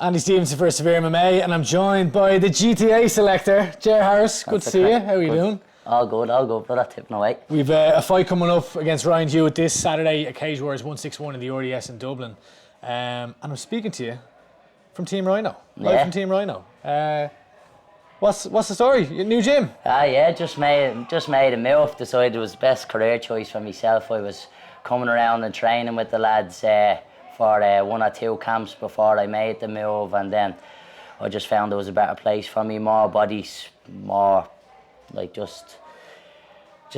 Andy Stevenson for SevereMMA, and I'm joined by the GTA Selector, Ger Harris. Good to see you. How are you doing? All good, brother. Tipping away. We've a fight coming up against Ryan Hewitt this Saturday at Cage Wars 161 in the RDS in Dublin. And I'm speaking to you from Team Ryano. Live from Team Ryano. What's the story? New gym? Just made a move. Decided it was the best career choice for myself. I was coming around and training with the lads for 1 or 2 camps before I made the move, and then I just found there was a better place for me, more bodies, more like just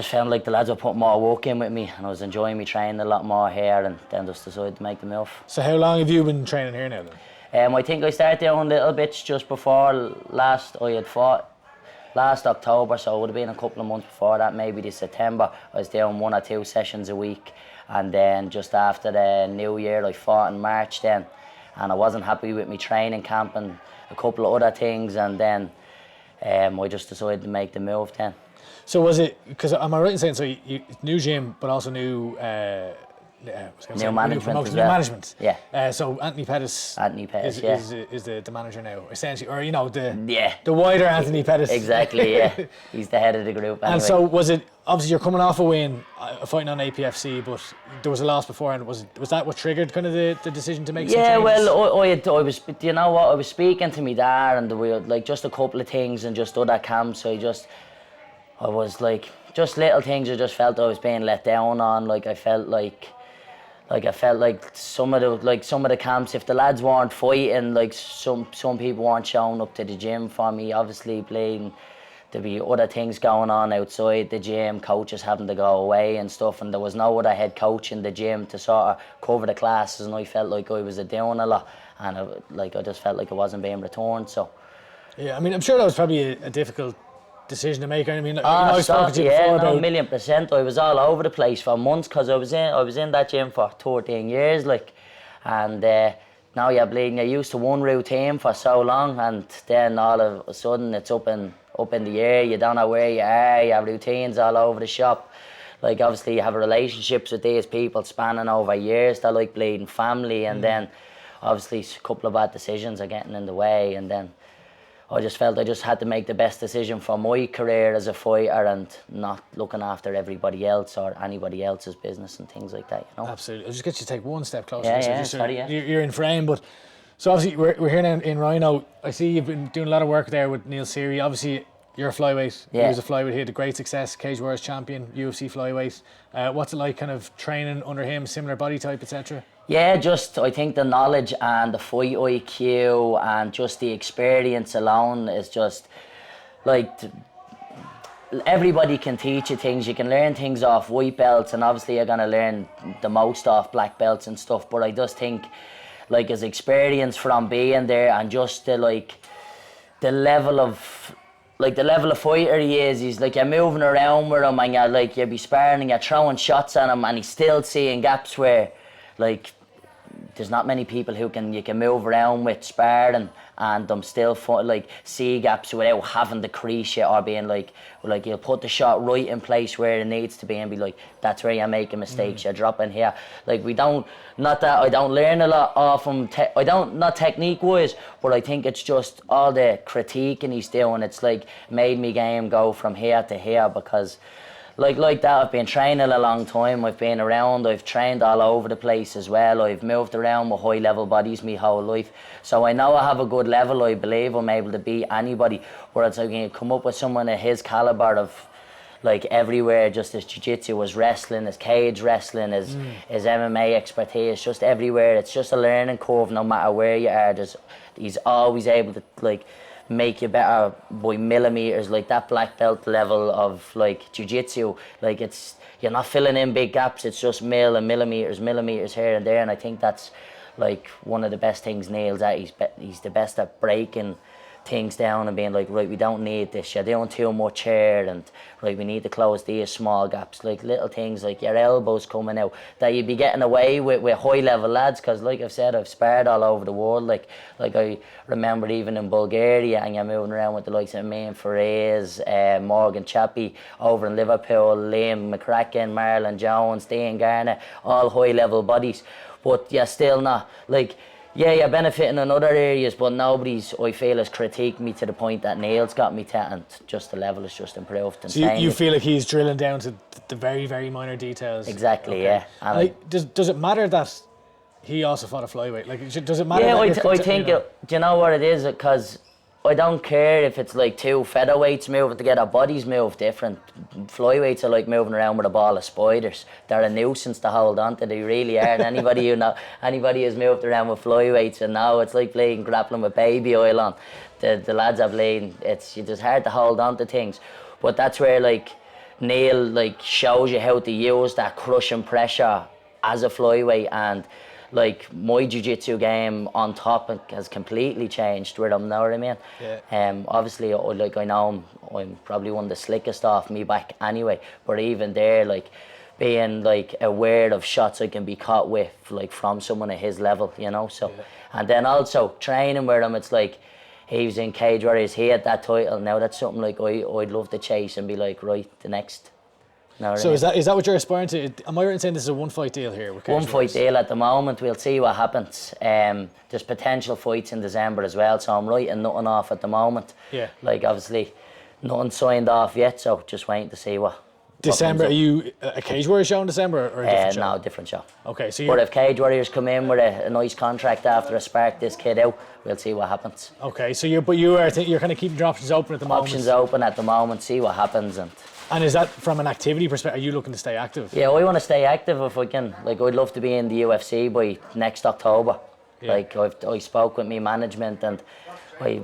found like the lads were putting more work in with me, and I was enjoying me training a lot more here, and then just decided to make the move. So how long have you been training here now then? I think I started doing little bits just before I had fought last October, so it would have been a couple of months before that, maybe this September. I was doing 1 or 2 sessions a week, and then just after the New Year I fought in March then, and I wasn't happy with my training camp and a couple of other things, and then I just decided to make the move then. So was it, because am I right in saying, so you new gym but also new New management as new well. management. Yeah. So Anthony Pettis is the manager now, essentially, or the wider Anthony Pettis. Exactly, yeah. He's the head of the group. Anyway. And so was it, obviously you're coming off a win, fighting on APFC, but there was a loss beforehand. Was that what triggered kind of the decision to make some changes? Yeah, well, I was, you know what, I was speaking to me dad, and we were like just a couple of things and just other camps. I was like, just little things I just felt I was being let down on. I felt like some of the camps, if the lads weren't fighting, like some people weren't showing up to the gym for me, obviously playing. There'd be other things going on outside the gym, coaches having to go away and stuff, and there was no other head coach in the gym to sort of cover the classes, and I felt like I was doing a lot, and I just felt like I wasn't being returned. So yeah, I mean, I'm sure that was probably a difficult decision to make. I mean, I've spoken to you before about... 1,000,000%. I was all over the place for months because I was in that gym for 13 years, and now you're bleeding. You're used to one routine for so long, and then all of a sudden it's up in the air. You don't know where you are. You have routines all over the shop. Like, obviously you have relationships with these people spanning over years. They're like bleeding family, and then obviously a couple of bad decisions are getting in the way, and then I just felt I just had to make the best decision for my career as a fighter and not looking after everybody else or anybody else's business and things like that, you know. Absolutely. I'll just get you to take one step closer. Yeah, You're in frame, but so obviously we're here now in Ryano. I see you've been doing a lot of work there with Neil Seery. Obviously you're a flyweight. Yeah. He was a flyweight. He had a great success, Cage Wars champion, UFC flyweight. What's it like kind of training under him, similar body type, etc.? Yeah, I think the knowledge and the fight IQ and just the experience alone is just like, everybody can teach you things. You can learn things off white belts, and obviously you're gonna learn the most off black belts and stuff. But I just think like his experience from being there and just the level of fighter he is, he's like, you're moving around with him and you'll be sparring and you're throwing shots at him, and he's still seeing gaps where there's not many people you can move around with sparring and them still see gaps without having to crease you or being like you'll put the shot right in place where it needs to be and be like, that's where you're making mistakes, you're dropping here. Like, I don't learn a lot off him, not technique wise, but I think it's just all the critiquing he's doing. It's like made me game go from here to here, because like that, I've been training a long time. I've been around, I've trained all over the place as well. I've moved around with high level bodies my whole life. So I know I have a good level. I believe I'm able to beat anybody. Whereas I can come up with someone of his caliber of everywhere, just his jiu-jitsu, his wrestling, his cage wrestling, his MMA expertise, just everywhere. It's just a learning curve no matter where you are. He's always able to make you better by millimeters, like that black belt level of jiu-jitsu. You're not filling in big gaps, it's just millimeters here and there, and I think that's one of the best things Neil's at. He's the best at breaking things down and being like, right, we don't need this, you're doing too much here, and right, we need to close these small gaps, little things like your elbows coming out that you'd be getting away with high level lads, because like I've said, I've sparred all over the world. Like I remember even in Bulgaria, and you're moving around with the likes of me and Ferez, Morgan Chappie over in Liverpool, Liam McCracken, Marlon Jones, Dean Garner, all high level bodies, but you're still not Yeah, you're benefiting in other areas, but nobody's, I feel, has critiqued me to the point that Neil's got me to, and just the level has just improved. And So you feel like he's drilling down to the very, very minor details? Exactly, okay. yeah. And like, does it matter that he also fought a flyweight? Like, does it matter? Yeah, that I think, do you know what it is? Because I don't care if it's like two featherweights moving together, bodies move different. Flyweights are like moving around with a ball of spiders. They're a nuisance to hold on to, they really are. And anybody who's moved around with flyweights and now it's like playing grappling with baby oil on. The lads are playing, it's just hard to hold on to things. But that's where like Neil like shows you how to use that crushing pressure as a flyweight, and like my jiu-jitsu game on top has completely changed with him, you know what I mean? Yeah. Obviously, I know I'm probably one of the slickest off me back anyway, but even there, like being like aware of shots I can be caught with, like from someone at his level, you know. So, and then also training with him, it's like he was in Cage Warriors, he had that title. Now that's something like I'd love to chase and be like, right, the next. So is that what you're aspiring to? Am I right in saying this is a one fight deal here? One fight deal at the moment. We'll see what happens. There's potential fights in December as well, so I'm writing nothing off at the moment. Yeah. Like obviously, nothing signed off yet, so just waiting to see what. December? Are you a Cage Warriors show in December or a different show? No, different show. Okay, so but if Cage Warriors come in with a nice contract after I spark this kid out, we'll see what happens. Okay, so you're kind of keeping your options open at the moment. Options open at the moment. See what happens. And is that from an activity perspective? Are you looking to stay active? Yeah, I want to stay active if I can. Like, I'd love to be in the UFC by next October. Yeah. Like, I spoke with my management and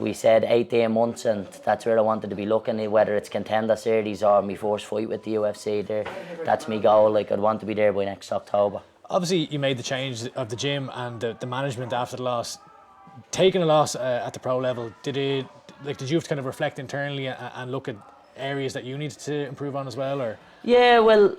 we said 8 months, and that's where I wanted to be looking, whether it's Contender Series or my first fight with the UFC there. That's my goal. Like, I'd want to be there by next October. Obviously, you made the change of the gym and the management after the loss. Taking a loss at the pro level, did you have to kind of reflect internally and look at areas that you needed to improve on as well, or? Yeah, well,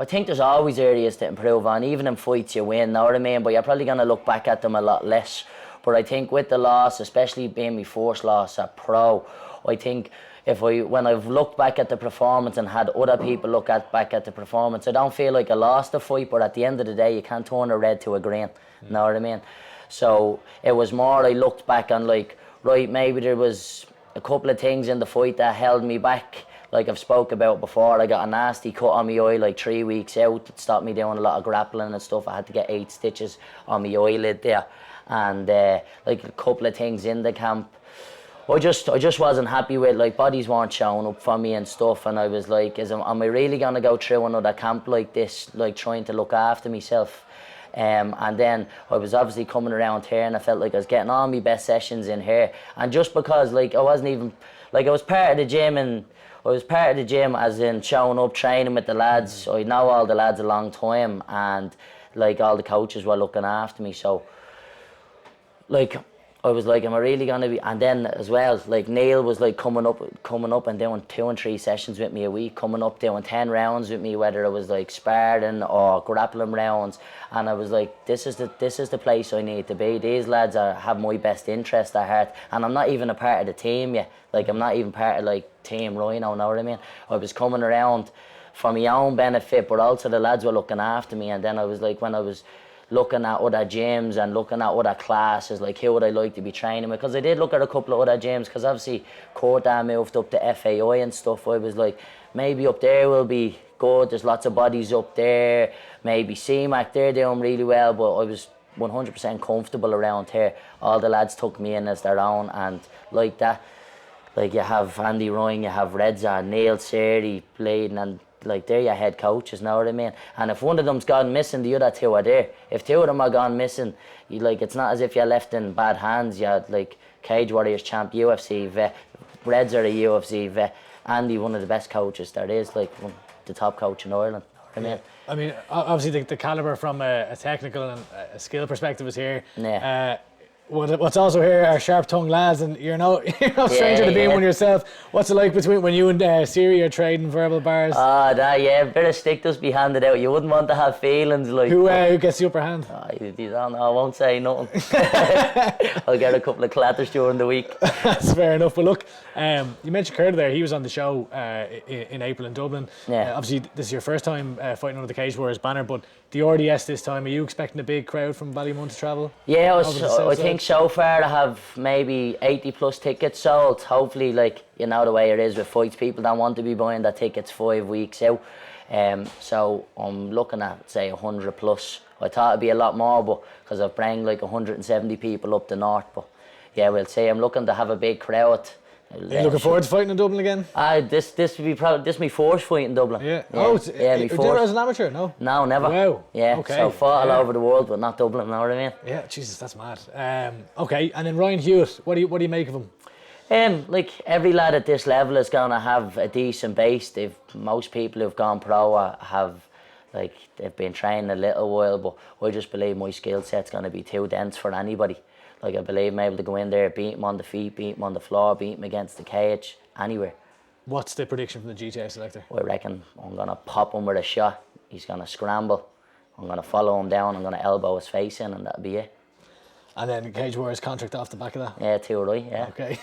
I think there's always areas to improve on. Even in fights you win, know what I mean? But you're probably going to look back at them a lot less. But I think with the loss, especially being my first loss at pro, I think when I've looked back at the performance and had other people look back at the performance, I don't feel like I lost the fight, but at the end of the day, you can't turn a red to a green. Know what I mean? So it was more, I looked back and like, right, maybe there was a couple of things in the fight that held me back. Like I've spoke about before, I got a nasty cut on my eye like 3 weeks out. It stopped me doing a lot of grappling and stuff. I had to get 8 stitches on my eyelid there. And like a couple of things in the camp, I just wasn't happy with, like, bodies weren't showing up for me and stuff, and I was like, am I really gonna go through another camp like this, like trying to look after myself? And then I was obviously coming around here and I felt like I was getting all my best sessions in here, and just because like I wasn't even, like I was part of the gym, and I was part of the gym as in showing up, training with the lads. I know all the lads a long time, and like all the coaches were looking after me, so like I was like, am I really gonna be? And then as well, like Neil was like coming up and doing 2 and 3 sessions with me a week, coming up doing 10 rounds with me, whether it was like sparring or grappling rounds. And I was like, this is the place I need to be. These lads have my best interest at heart, and I'm not even a part of the team yet. Like I'm not even part of like Team Ryano, know what I mean? I was coming around for my own benefit, but also the lads were looking after me. And then I was like, when I was looking at other gyms and looking at other classes, like who would I like to be training with, because I did look at a couple of other gyms, because obviously Corda moved up to FAI and stuff. I was like, maybe up there will be good, there's lots of bodies up there, maybe CMAC, they're doing really well, but I was 100% comfortable around here. All the lads took me in as their own, and like that, like you have Andy Ryan, you have Redza, Neil Seery, Bladen, and like they're your head coaches, know what I mean? And if one of them's gone missing, the other 2 are there. If 2 of them are gone missing, you like, it's not as if you're left in bad hands. You had like Cage Warriors champ, UFC vet, Reds are a UFC vet, Andy, one of the best coaches there is, like the top coach in Ireland. Know what I mean, obviously the caliber from a technical and a skill perspective is here. Yeah. What's also here are sharp-tongued lads, and you're no stranger to being one yourself. What's it like between when you and Seery are trading verbal bars? Ah, a bit of stick does be handed out. You wouldn't want to have feelings like. Who gets the upper hand? You don't know, I won't say nothing. I'll get a couple of clatters during the week. That's fair enough. But look, you mentioned Curtis there. He was on the show in April in Dublin. Yeah. Obviously, this is your first time fighting under the Cage Warriors banner, but the RDS this time, are you expecting a big crowd from Ballymun to travel? Yeah, I think so far I have maybe 80 plus tickets sold. Hopefully, like, you know the way it is with fights, people don't want to be buying their tickets 5 weeks out. So I'm looking at, say, 100 plus. I thought it'd be a lot more, but because I've brought like 170 people up the north. But yeah, we'll see. I'm looking to have a big crowd. Are you looking forward to fighting in Dublin again? This will be probably this my first fight in Dublin. Yeah. My did you first. as an amateur? No. No, never. Wow. Yeah. Okay. So fought all over the world, but not Dublin. Know what I mean? Yeah. Jesus, that's mad. Okay. And then Ryan Hewitt, what do you make of him? Like every lad at this level is gonna have a decent base. Most people who've gone pro have, like, they've been training a little while, but I just believe my skill set's gonna be too dense for anybody. Like, I believe I'm able to go in there, beat him on the feet, beat him on the floor, beat him against the cage, anywhere. What's the prediction from the GTA Selector? I reckon I'm going to pop him with a shot. He's going to scramble. I'm going to follow him down. I'm going to elbow his face in, and that'll be it. And then Cage Warriors contract off the back of that? Yeah, too right, yeah. Okay.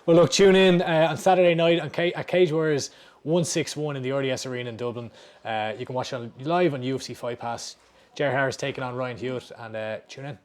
Well, look, tune in on Saturday night at Cage Warriors 161 in the RDS Arena in Dublin. You can watch it live on UFC Fight Pass. Ger Harris taking on Ryan Hewitt, and tune in.